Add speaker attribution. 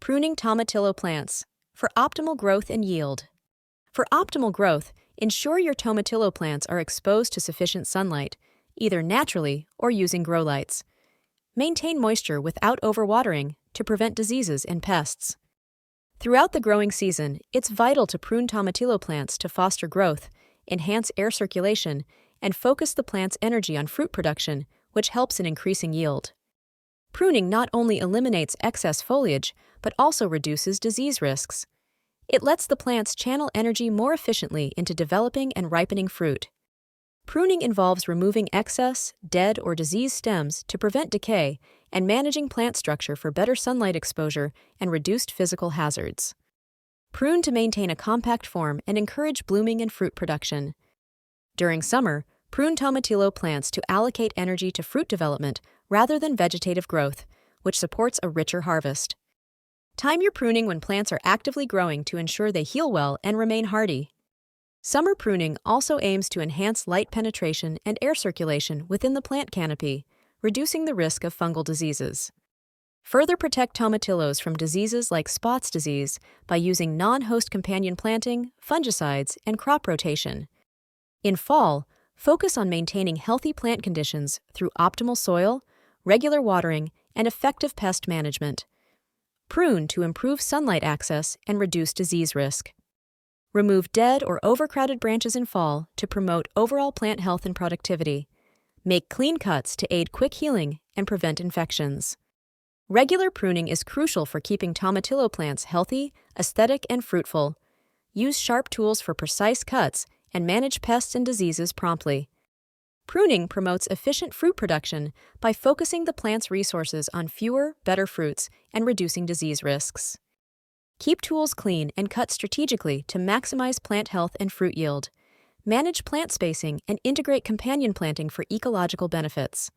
Speaker 1: Pruning tomatillo plants for optimal growth and yield. For optimal growth, ensure your tomatillo plants are exposed to sufficient sunlight, either naturally or using grow lights. Maintain moisture without overwatering to prevent diseases and pests. Throughout the growing season, it's vital to prune tomatillo plants to foster growth, enhance air circulation, and focus the plant's energy on fruit production, which helps in increasing yield. Pruning not only eliminates excess foliage, but also reduces disease risks. It lets the plants channel energy more efficiently into developing and ripening fruit. Pruning involves removing excess, dead, or diseased stems to prevent decay and managing plant structure for better sunlight exposure and reduced physical hazards. Prune to maintain a compact form and encourage blooming and fruit production. During summer, prune tomatillo plants to allocate energy to fruit development rather than vegetative growth, which supports a richer harvest. Time your pruning when plants are actively growing to ensure they heal well and remain hardy. Summer pruning also aims to enhance light penetration and air circulation within the plant canopy, reducing the risk of fungal diseases. Further protect tomatillos from diseases like spots disease by using non-host companion planting, fungicides, and crop rotation. In fall, focus on maintaining healthy plant conditions through optimal soil, regular watering, and effective pest management. Prune to improve sunlight access and reduce disease risk. Remove dead or overcrowded branches in fall to promote overall plant health and productivity. Make clean cuts to aid quick healing and prevent infections. Regular pruning is crucial for keeping tomatillo plants healthy, aesthetic, and fruitful. Use sharp tools for precise cuts and manage pests and diseases promptly. Pruning promotes efficient fruit production by focusing the plant's resources on fewer, better fruits and reducing disease risks. Keep tools clean and cut strategically to maximize plant health and fruit yield. Manage plant spacing and integrate companion planting for ecological benefits.